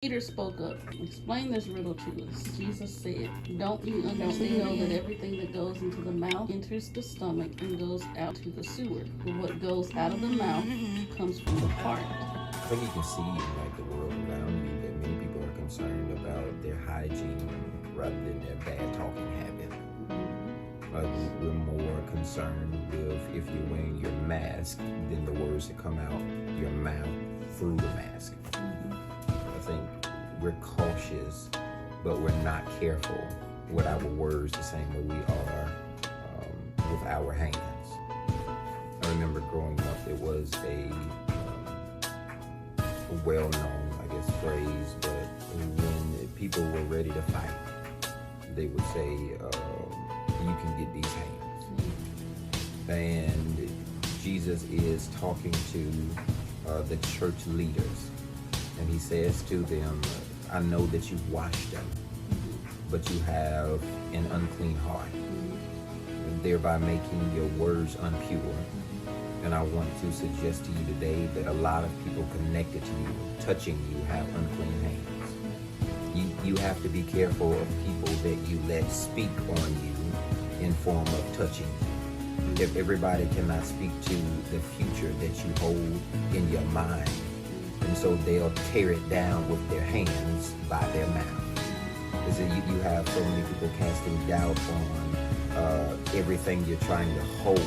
Peter spoke up. Explain this riddle to us. Jesus said, don't you understand that everything that goes into the mouth enters the stomach and goes out to the sewer? But what goes out of the mouth comes from the heart. I think you can see in like the world around you that many people are concerned about their hygiene rather than their bad talking habit. We're more concerned with if you're wearing your mask than the words that come out your mouth through the mask. I think we're cautious, but we're not careful with our words the same way we are with our hands. I remember growing up, it was a well-known, I guess, phrase, but when people were ready to fight, they would say, you can get these hands. And Jesus is talking to the church leaders, and he says to them, I know that you've washed them, but you have an unclean heart, thereby making your words unpure. And I want to suggest to you today that a lot of people connected to you, touching you, have unclean hands. You have to be careful of people that you let speak on you in form of touching you. If everybody cannot speak to the future that you hold in your mind, and so they'll tear it down with their hands by their mouth. Because you have so many people casting doubt on everything you're trying to hold.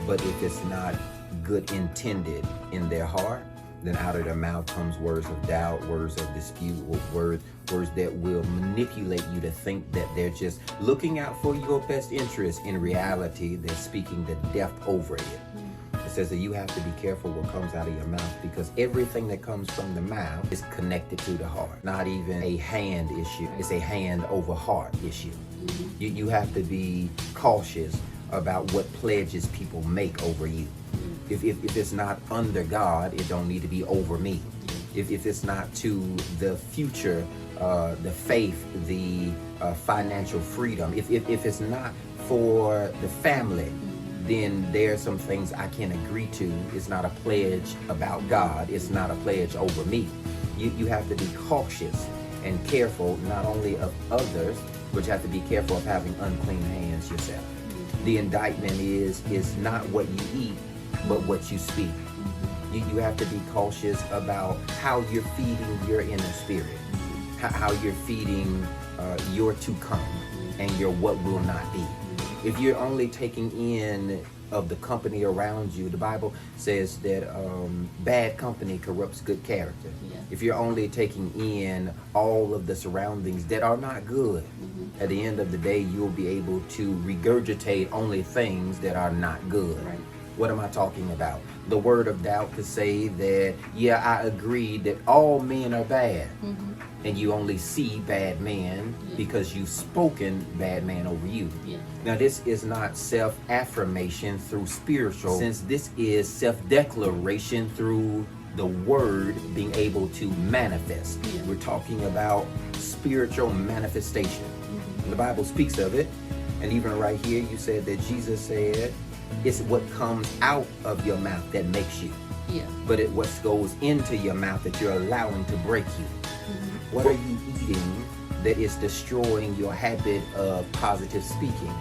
But if it's not good intended in their heart, then out of their mouth comes words of doubt, words of dispute, words that will manipulate you to think that they're just looking out for your best interest. In reality, they're speaking the death over it. It says that you have to be careful what comes out of your mouth, because everything that comes from the mouth is connected to the heart. Not even a hand issue, it's a hand over heart issue. You have to be cautious about what pledges people make over you. If it's not under God, it don't need to be over me. If it's not to the future, the faith, the financial freedom, if it's not for the family, then there are some things I can agree to. It's not a pledge about God. It's not a pledge over me. You have to be cautious and careful, not only of others, but you have to be careful of having unclean hands yourself. The indictment is not what you eat, but what you speak. You have to be cautious about how you're feeding your inner spirit, how you're feeding your to come and your what will not be. If you're only taking in of the company around you, the Bible says that bad company corrupts good character. Yeah. If you're only taking in all of the surroundings that are not good, at the end of the day, you'll be able to regurgitate only things that are not good. Right. What am I talking about? The word of doubt could say that, yeah, I agree that all men are bad. And you only see bad men because you've spoken bad man over you. Yeah. Now, this is not self-affirmation through spiritual, since this is self-declaration through the word being able to manifest. Yeah. We're talking about spiritual manifestation. The Bible speaks of it. And even right here, you said that Jesus said, it's what comes out of your mouth that makes you. Yeah. But it's what goes into your mouth that you're allowing to break you. What are you eating that is destroying your habit of positive speaking?